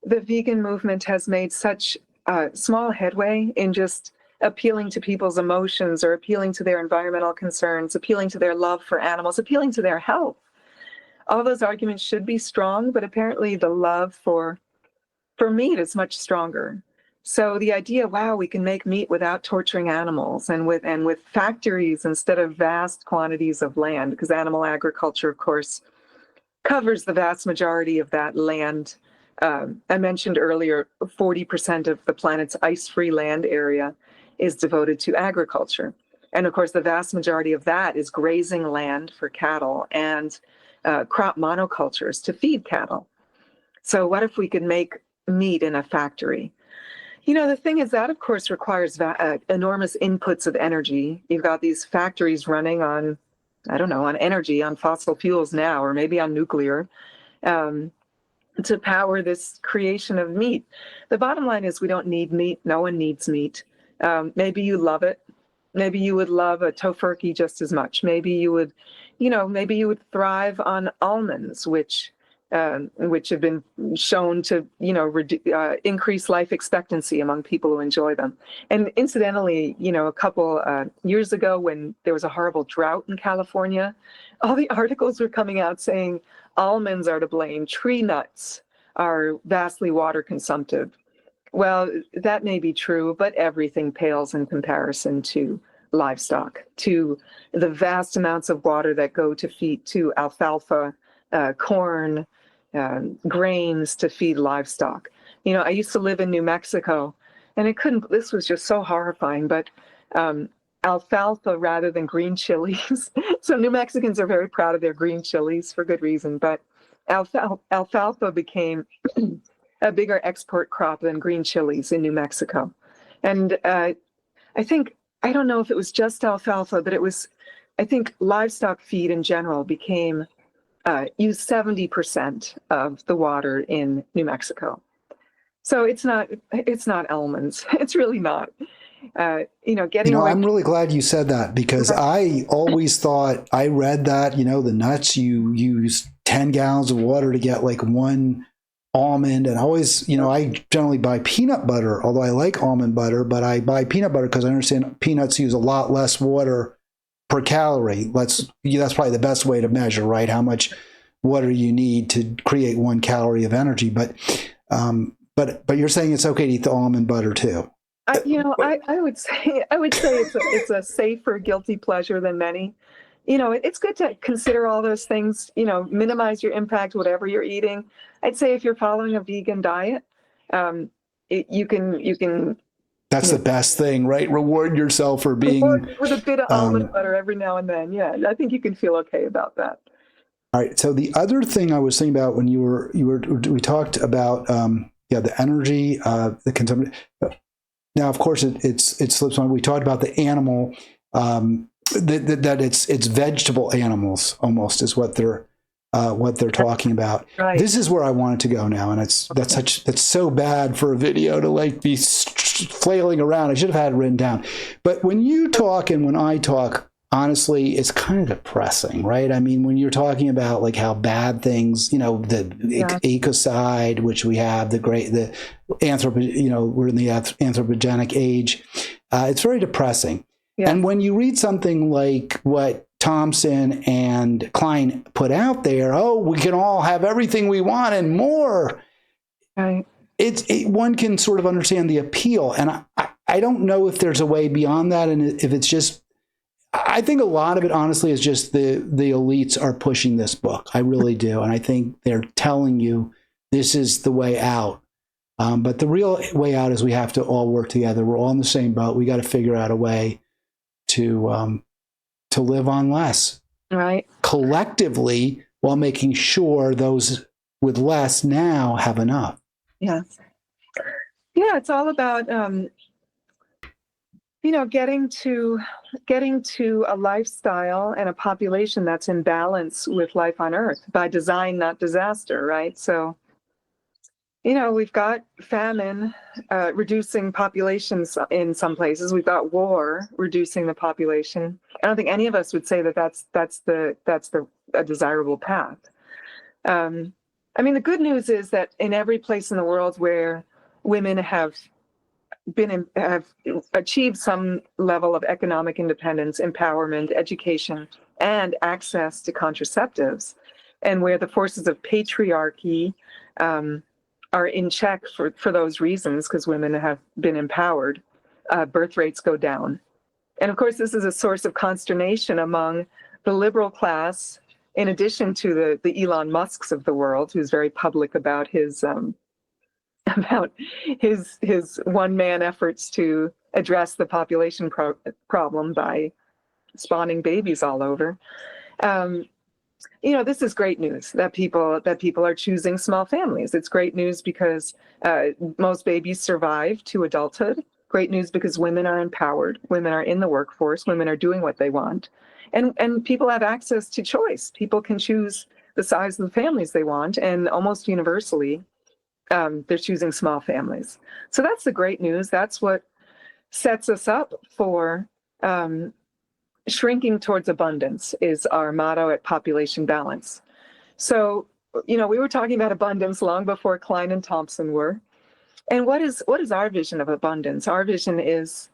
the vegan movement has made such small headway in just appealing to people's emotions or appealing to their environmental concerns, appealing to their love for animals, appealing to their health. All those arguments should be strong, but apparently the love for meat is much stronger. So the idea, wow, we can make meat without torturing animals and with factories instead of vast quantities of land, because animal agriculture, of course, covers the vast majority of that land. I mentioned earlier, 40% of the planet's ice-free land area is devoted to agriculture. And of course, the vast majority of that is grazing land for cattle and crop monocultures to feed cattle. So what if we could make meat in a factory? The thing is that, of course, requires enormous inputs of energy. You've got these factories running on, I don't know, on energy, on fossil fuels now, or maybe on nuclear, to power this creation of meat. The bottom line is we don't need meat. No one needs meat. Maybe you love it. Maybe you would love a tofurkey just as much. Maybe you would, maybe you would thrive on almonds, which have been shown to, increase life expectancy among people who enjoy them. And incidentally, a couple years ago when there was a horrible drought in California, all the articles were coming out saying almonds are to blame, tree nuts are vastly water consumptive. Well, that may be true, but everything pales in comparison to livestock, to the vast amounts of water that go to feed to alfalfa, corn, grains to feed livestock. I used to live in New Mexico, and this was just so horrifying, but alfalfa rather than green chilies. So New Mexicans are very proud of their green chilies for good reason, but alfalfa became a bigger export crop than green chilies in New Mexico. And I don't know if it was just alfalfa, but I think livestock feed in general used 70% of the water in New Mexico. So it's not almonds. It's really not. I'm really glad you said that, because I always thought, I read that, the nuts, you use 10 gallons of water to get like one almond. And always, I generally buy peanut butter, although I like almond butter, but I buy peanut butter because I understand peanuts use a lot less water per calorie. That's probably the best way to measure, right? How much water you need to create 1 calorie of energy. But you're saying it's okay to eat the almond butter too. I would say it's a safer guilty pleasure than many. It's good to consider all those things, minimize your impact, whatever you're eating. I'd say if you're following a vegan diet, you can. That's the best thing, right? Reward yourself for being with a bit of almond butter every now and then. Yeah, I think you can feel okay about that. All right. So the other thing I was thinking about when we talked about the energy, the consumption. Now, of course, it slips on. We talked about the animal, that it's vegetable animals almost is what they're talking about. Right. This is where I wanted to go now, and that's so bad for a video to like be flailing around. I should have had it written down. But when you talk and when I talk, honestly, it's kind of depressing, right? I mean, when you're talking about like how bad things, the ecocide, which we have, we're in the anthropogenic age. It's very depressing. Yeah. And when you read something like what Thompson and Klein put out there, we can all have everything we want and more. Right. One can sort of understand the appeal. And I don't know if there's a way beyond that. And if it's just, I think a lot of it, honestly, is just the elites are pushing this book. I really do. And I think they're telling you this is the way out. But the real way out is we have to all work together. We're all in the same boat. We got to figure out a way to live on less. Right. Collectively, while making sure those with less now have enough. Yeah. Yeah, it's all about getting to a lifestyle and a population that's in balance with life on Earth by design, not disaster, right? So, we've got famine reducing populations in some places. We've got war reducing the population. I don't think any of us would say that that's a desirable path. I mean, the good news is that in every place in the world where women have have achieved some level of economic independence, empowerment, education, and access to contraceptives, and where the forces of patriarchy are in check for those reasons, because women have been empowered, birth rates go down. And of course, this is a source of consternation among the liberal class, in addition to the Elon Musks of the world, who's very public about his one-man efforts to address the population problem by spawning babies all over. This is great news that people are choosing small families. It's great news because most babies survive to adulthood. Great news because women are empowered, women are in the workforce, women are doing what they want, and people have access to choice. People can choose the size of the families they want, and almost universally, they're choosing small families. So that's the great news. That's what sets us up for shrinking towards abundance, is our motto at Population Balance. So, we were talking about abundance long before Klein and Thompson were. And what is our vision of abundance? Our vision is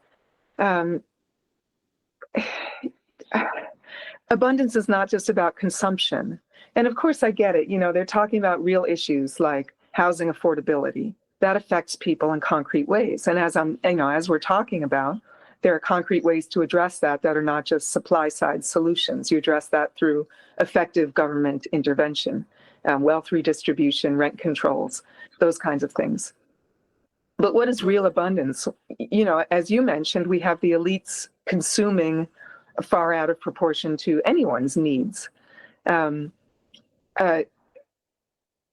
abundance is not just about consumption. And of course, I get it. They're talking about real issues like housing affordability. That affects people in concrete ways. And as we're talking about, there are concrete ways to address that are not just supply side solutions. You address that through effective government intervention, wealth redistribution, rent controls, those kinds of things. But what is real abundance? As you mentioned, we have the elites consuming far out of proportion to anyone's needs. No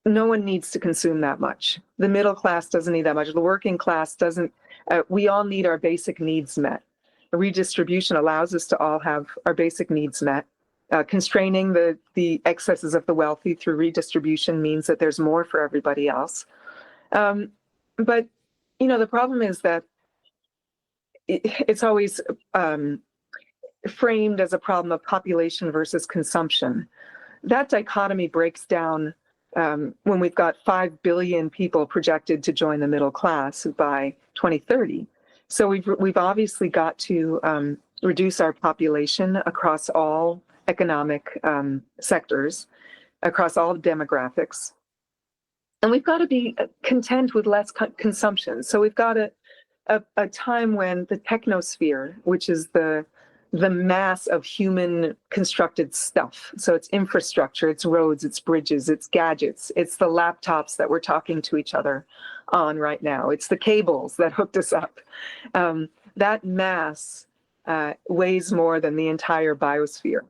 one needs to consume that much. The middle class doesn't need that much. The working class doesn't. We all need our basic needs met. Redistribution allows us to all have our basic needs met. Constraining the excesses of the wealthy through redistribution means that there's more for everybody else. But the problem is that it's always framed as a problem of population versus consumption. That dichotomy breaks down when we've got 5 billion people projected to join the middle class by 2030. So we've obviously got to reduce our population across all economic sectors, across all demographics. And we've got to be content with less consumption. So we've got a time when the technosphere, which is the mass of human constructed stuff. So it's infrastructure, it's roads, it's bridges, it's gadgets, it's the laptops that we're talking to each other on right now. It's the cables that hooked us up. That mass weighs more than the entire biosphere.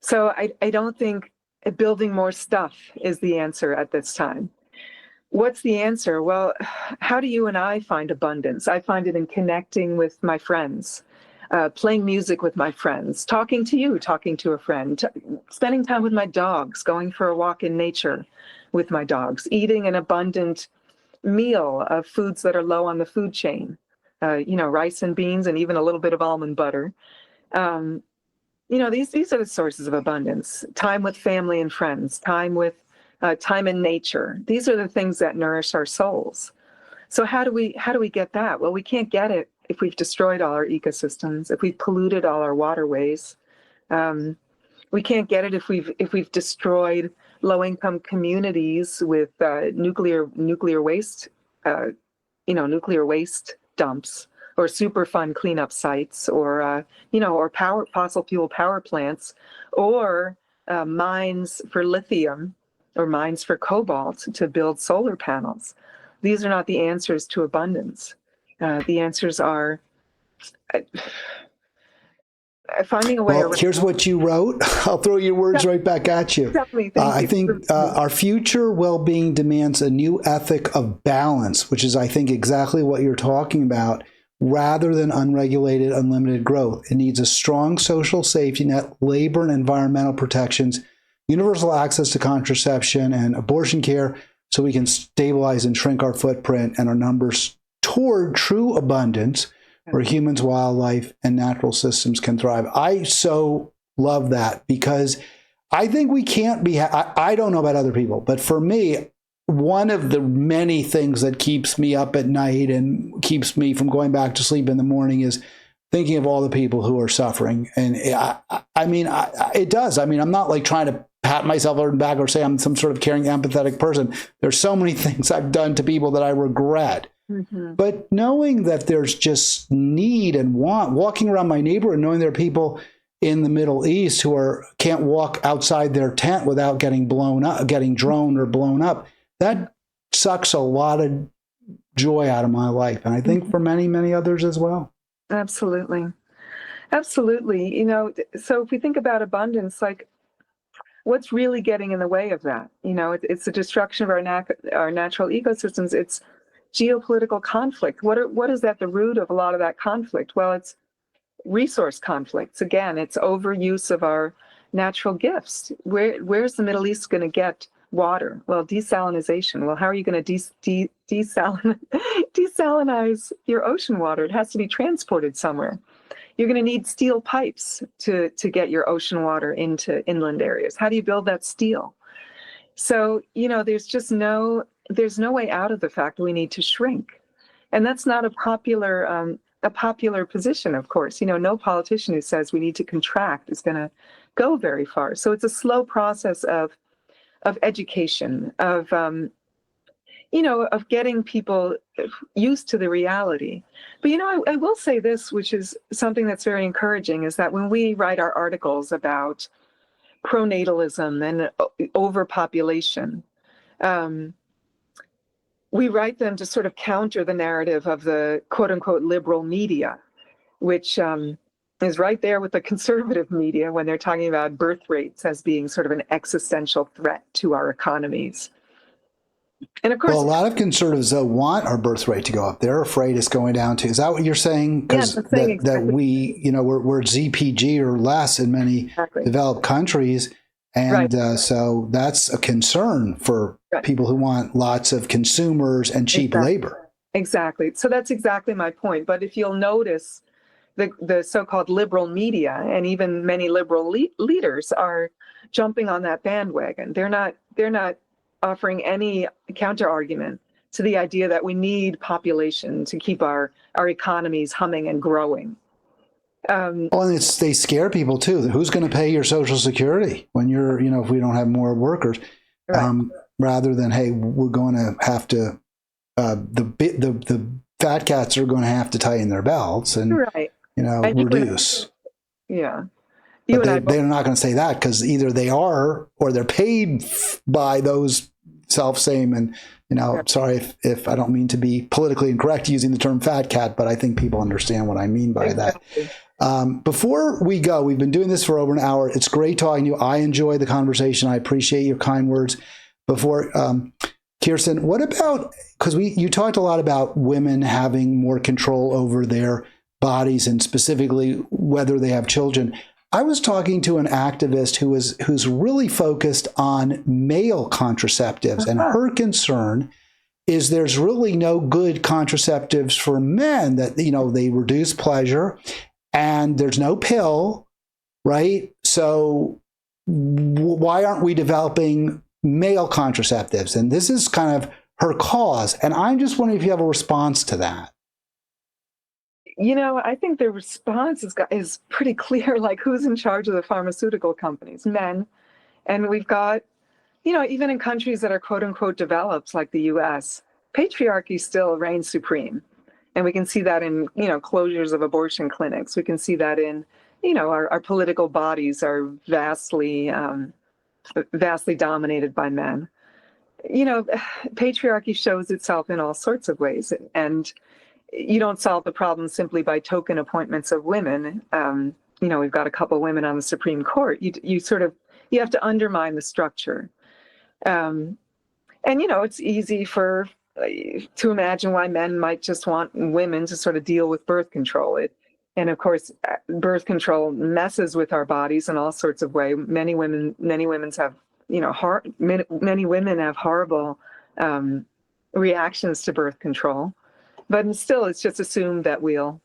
So I don't think building more stuff is the answer at this time. What's the answer? Well, how do you and I find abundance? I find it in connecting with my friends. Playing music with my friends, talking to you, talking to a friend, spending time with my dogs, going for a walk in nature with my dogs, eating an abundant meal of foods that are low on the food chain, rice and beans and even a little bit of almond butter. These are the sources of abundance. Time with family and friends, time in nature. These are the things that nourish our souls. So how do we get that? Well, we can't get it if we've destroyed all our ecosystems, if we've polluted all our waterways. We can't get it if we've destroyed low-income communities with nuclear waste, nuclear waste dumps, or Superfund cleanup sites, or fossil fuel power plants, or mines for lithium, or mines for cobalt to build solar panels. These are not the answers to abundance. The answers are finding a way around. Here's what you wrote. I'll throw your words right back at you. I think our future well-being demands a new ethic of balance, which is, I think, exactly what you're talking about, rather than unregulated, unlimited growth. It needs a strong social safety net, labor and environmental protections, universal access to contraception and abortion care, so we can stabilize and shrink our footprint and our numbers toward true abundance, where humans, wildlife, and natural systems can thrive. I so love that, because I think we can't be, I don't know about other people, but for me, one of the many things that keeps me up at night and keeps me from going back to sleep in the morning is thinking of all the people who are suffering. And it does. I mean, I'm not like trying to pat myself on the back or say I'm some sort of caring, empathetic person. There's so many things I've done to people that I regret. Mm-hmm. But knowing that there's just need and want, walking around my neighborhood and knowing there are people in the Middle East who can't walk outside their tent without getting blown up, getting droned or blown up, that sucks a lot of joy out of my life. And I think for many, many others as well. Absolutely. Absolutely. You know, so if we think about abundance, like what's really getting in the way of that? You know, it's the destruction of our natural ecosystems. It's geopolitical conflict. What is at the root of a lot of that conflict? Well, it's resource conflicts. Again, it's overuse of our natural gifts. Where's the Middle East going to get water? Well, desalinization. Well, how are you going to desalinize your ocean water? It has to be transported somewhere. You're going to need steel pipes to get your ocean water into inland areas. How do you build that steel? So, you know, there's no way out of the fact that we need to shrink. And that's not a popular position, of course. You know, no politician who says we need to contract is going to go very far. So it's a slow process of education, of getting people used to the reality. But, you know, I will say this, which is something that's very encouraging, is that when we write our articles about pronatalism and overpopulation, we write them to sort of counter the narrative of the quote unquote liberal media, which is right there with the conservative media when they're talking about birth rates as being sort of an existential threat to our economies. And of course, well, a lot of conservatives want our birth rate to go up. They're afraid it's going down to. Is that what you're saying? Yes, I'm saying exactly. That we, you know, we're ZPG or less in many developed countries, and so that's a concern for people who want lots of consumers and cheap labor. Exactly. So that's exactly my point. But if you'll notice, the so-called liberal media and even many liberal leaders are jumping on that bandwagon. They're not offering any counter argument to the idea that we need population to keep our economies humming and growing. And they scare people too. Who's going to pay your Social Security when you're, you know, if we don't have more workers, rather than, hey, we're going to have to, the fat cats are going to have to tighten their belts and, you know, reduce. Yeah. But they're not going to say that because either they are or they're paid by those self-same. And, you know, sorry if I don't mean to be politically incorrect using the term fat cat, but I think people understand what I mean by that. Before we go, we've been doing this for over an hour. It's great talking to you. I enjoy the conversation. I appreciate your kind words. Before, Kirsten, what about, because you talked a lot about women having more control over their bodies and specifically whether they have children. I was talking to an activist who's really focused on male contraceptives, and her concern is there's really no good contraceptives for men, that, you know, they reduce pleasure and there's no pill, right? So why aren't we developing male contraceptives? And this is kind of her cause. And I'm just wondering if you have a response to that. You know, I think the response is pretty clear, like who's in charge of the pharmaceutical companies? Men. And we've got, you know, even in countries that are quote unquote developed, like the US, patriarchy still reigns supreme. And we can see that in, you know, closures of abortion clinics. We can see that in, you know, our political bodies are vastly dominated by men. You know, patriarchy shows itself in all sorts of ways. And you don't solve the problem simply by token appointments of women. You know, we've got a couple women on the Supreme Court. You have to undermine the structure. And, you know, it's easy to imagine why men might just want women to sort of deal with birth control. And of course, birth control messes with our bodies in all sorts of ways. Many women have, you know, many women have horrible reactions to birth control. But still, it's just assumed that we'll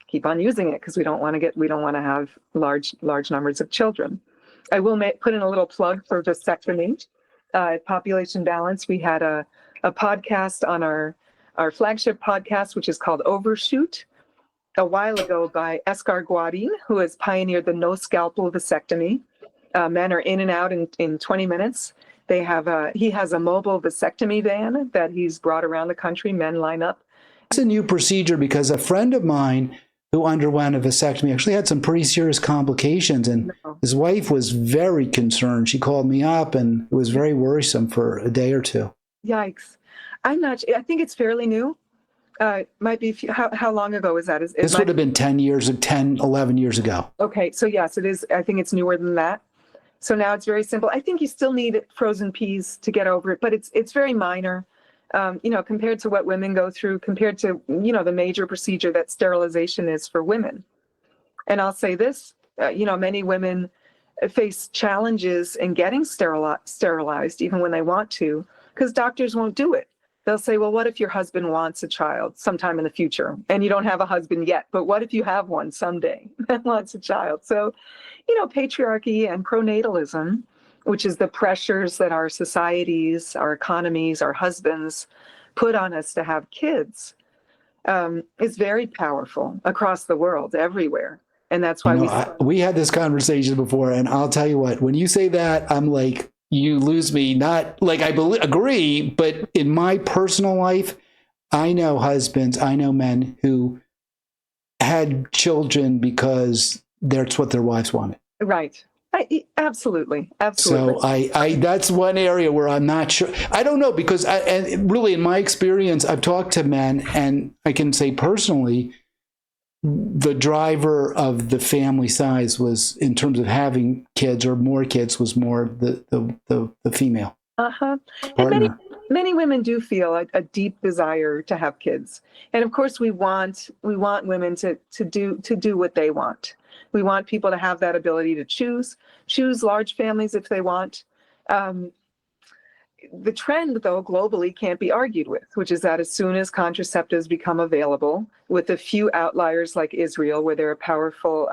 keep on using it because we don't want to have large numbers of children. I will put in a little plug for vasectomy. Population Balance, we had a podcast on our flagship podcast, which is called Overshoot, a while ago by Ezra, who has pioneered the no scalpel vasectomy. Men are in and out in 20 minutes. He has a mobile vasectomy van that he's brought around the country. Men line up. It's a new procedure because a friend of mine who underwent a vasectomy actually had some pretty serious complications, and his wife was very concerned. She called me up, and it was very worrisome for a day or two. Yikes. I think it's fairly new. Might be, how long ago was that? This would have been 11 years ago. Okay, so yes, it is. I think it's newer than that. So now it's very simple. I think you still need frozen peas to get over it, but it's very minor, compared to what women go through, compared to, the major procedure that sterilization is for women. And I'll say this, many women face challenges in getting sterilized, even when they want to, because doctors won't do it. They'll say, well, what if your husband wants a child sometime in the future and you don't have a husband yet, but what if you have one someday that wants a child? So, patriarchy and pronatalism, which is the pressures that our societies, our economies, our husbands put on us to have kids, is very powerful across the world, everywhere. And that's why we had this conversation before, and I'll tell you what, when you say that, I'm like, you lose me. Not like I agree, but in my personal life, I know husbands, I know men who had children because that's what their wives wanted. Right. Absolutely. So that's one area where I'm not sure. I don't know, because and really in my experience, I've talked to men, and I can say personally, the driver of the family size was, in terms of having kids or more kids, was more the female. And many women do feel a deep desire to have kids, and of course we want women to do what they want. We want people to have that ability to choose large families if they want. The trend, though, globally can't be argued with, which is that as soon as contraceptives become available, with a few outliers like Israel, where there are powerful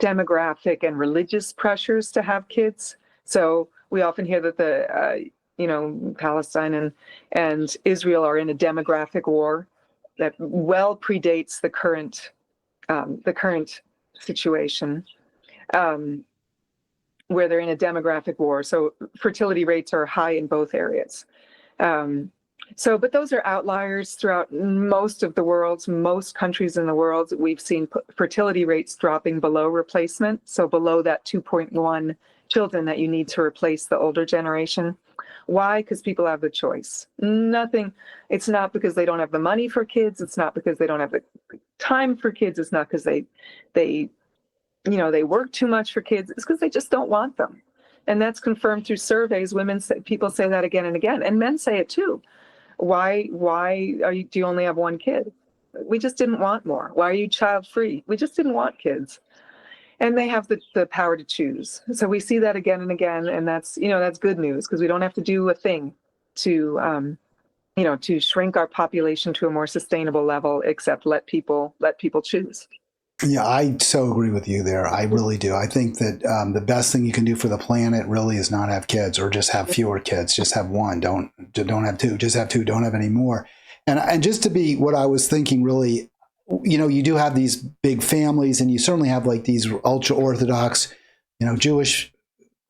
demographic and religious pressures to have kids. So we often hear that Palestine and Israel are in a demographic war that well predates the current situation. Where they're in a demographic war. So fertility rates are high in both areas. But those are outliers throughout most countries in the world. We've seen fertility rates dropping below replacement. So below that 2.1 children that you need to replace the older generation. Why? Because people have the choice. It's not because they don't have the money for kids. It's not because they don't have the time for kids. It's not because they work too much for kids. It's because they just don't want them. And that's confirmed through surveys. People say that again and again, and men say it too. Why do you only have one kid? We just didn't want more. Why are you child free? We just didn't want kids. And they have the power to choose. So we see that again and again. And that's good news, because we don't have to do a thing to shrink our population to a more sustainable level, except let people choose. Yeah, I so agree with you there. I really do. I think that the best thing you can do for the planet really is not have kids, or just have fewer kids. Just have one. Don't have two. Just have two. Don't have any more. And just to be what I was thinking, really, you do have these big families, and you certainly have like these ultra Orthodox, Jewish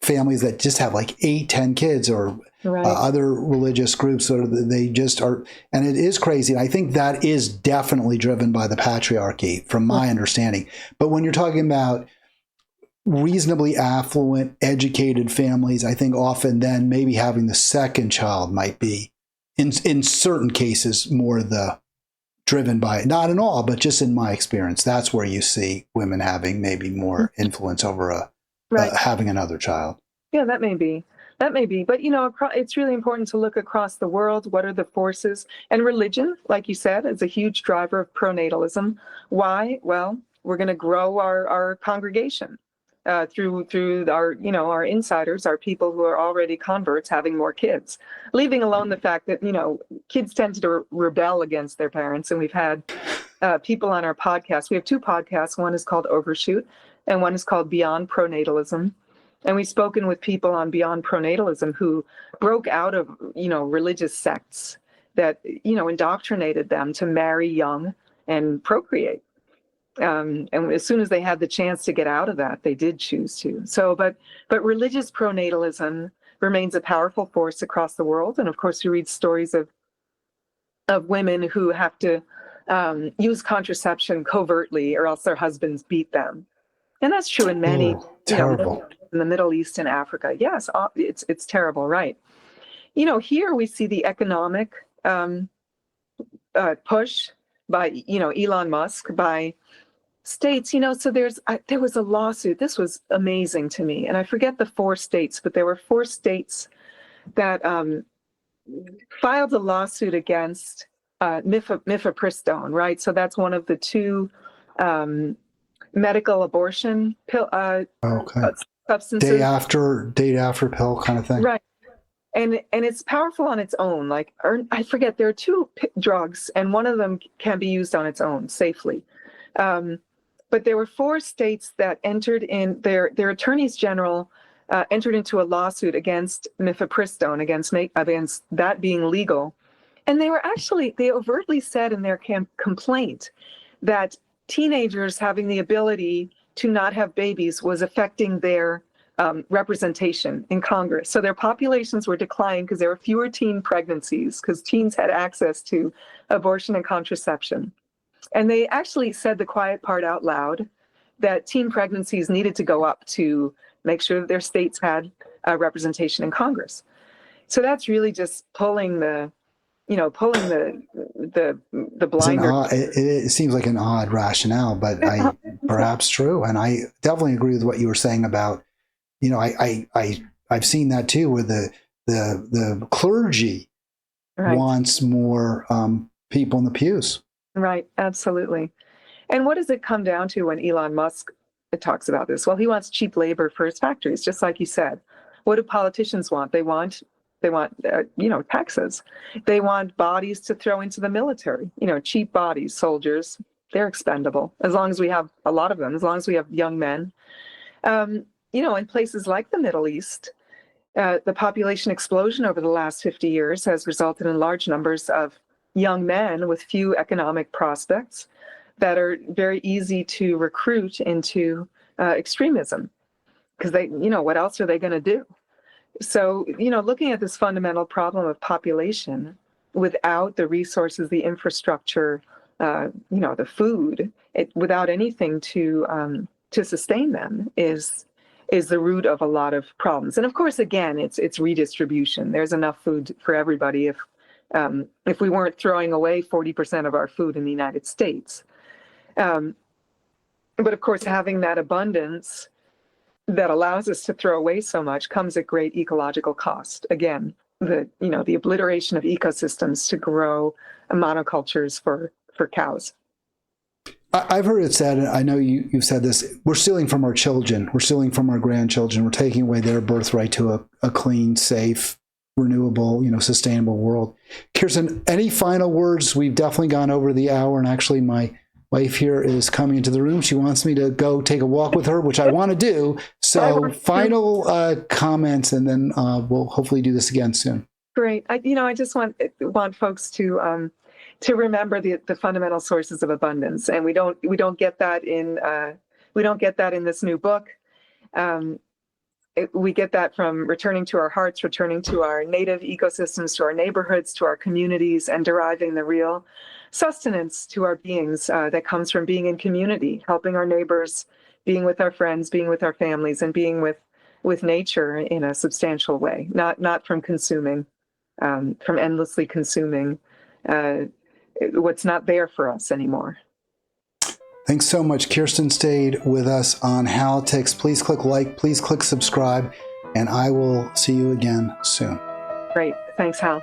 families that just have like 8-10 kids, or other religious groups, or they just are, and it is crazy. And I think that is definitely driven by the patriarchy, from my understanding. But when you're talking about reasonably affluent, educated families, I think often then maybe having the second child might be, in certain cases, more driven by, not in all, but just in my experience, that's where you see women having maybe more influence over having another child. Yeah, that may be. But, it's really important to look across the world. What are the forces? And religion, like you said, is a huge driver of pronatalism. Why? Well, we're going to grow our congregation through our insiders, our people who are already converts, having more kids, leaving alone the fact that, kids tend to rebel against their parents. And we've had people on our podcast. We have two podcasts. One is called Overshoot, and one is called Beyond Pronatalism. And we've spoken with people on Beyond Pronatalism who broke out of, religious sects that, indoctrinated them to marry young and procreate. And as soon as they had the chance to get out of that, they did choose to. So, but religious pronatalism remains a powerful force across the world. And of course, you read stories of women who have to use contraception covertly, or else their husbands beat them. And that's true in many, terrible. In the Middle East and Africa. Yes, it's terrible, right? Here we see the economic push by, Elon Musk, by states, so there was a lawsuit. This was amazing to me. And I forget the 4 states, but there were 4 states that filed a lawsuit against mifepristone, right? So that's one of the 2 medical abortion pill substances. Date after pill kind of thing. Right. And it's powerful on its own. I forget, there are 2 drugs, and one of them can be used on its own safely. But there were 4 states that entered in, their attorneys general entered into a lawsuit against mifepristone, against that being legal. And they overtly said in their complaint that teenagers having the ability to not have babies was affecting their representation in Congress. So their populations were declining because there were fewer teen pregnancies, because teens had access to abortion and contraception. And they actually said the quiet part out loud, that teen pregnancies needed to go up to make sure that their states had representation in Congress. So that's really just pulling the blinder. It seems like an odd rationale, but perhaps true. And I definitely agree with what you were saying about, I've seen that too, where the clergy wants more people in the pews. Right, absolutely. And what does it come down to when Elon Musk talks about this? Well, he wants cheap labor for his factories, just like you said. What do politicians want? They want taxes. They want bodies to throw into the military. Cheap bodies, soldiers. They're expendable as long as we have a lot of them. As long as we have young men. In places like the Middle East, the population explosion over the last 50 years has resulted in large numbers of young men with few economic prospects that are very easy to recruit into extremism, because what else are they going to do? So, looking at this fundamental problem of population without the resources, the infrastructure, the food, without anything to sustain them is the root of a lot of problems. And of course, again, it's redistribution. There's enough food for everybody if we weren't throwing away 40% of our food in the United States. But of course, having that abundance that allows us to throw away so much comes at great ecological cost. Again, the obliteration of ecosystems to grow monocultures for cows. I've heard it said, and I know you've said this, we're stealing from our children, we're stealing from our grandchildren, we're taking away their birthright to a clean, safe, renewable, sustainable world. Kirsten, any final words? We've definitely gone over the hour, and actually my wife here is coming into the room. She wants me to go take a walk with her, which I want to do. So final comments, and then we'll hopefully do this again soon. Great. I just want folks to remember the fundamental sources of abundance, and we don't get that in this new book. We get that from returning to our hearts, returning to our native ecosystems, to our neighborhoods, to our communities, and deriving the real sustenance to our beings that comes from being in community, helping our neighbors, being with our friends, being with our families, and being with nature in a substantial way, not from consuming, from endlessly consuming what's not there for us anymore. Thanks so much. Kirsten Stade with us on Halitics. Please click like, please click subscribe, and I will see you again soon. Great. Thanks, Hal.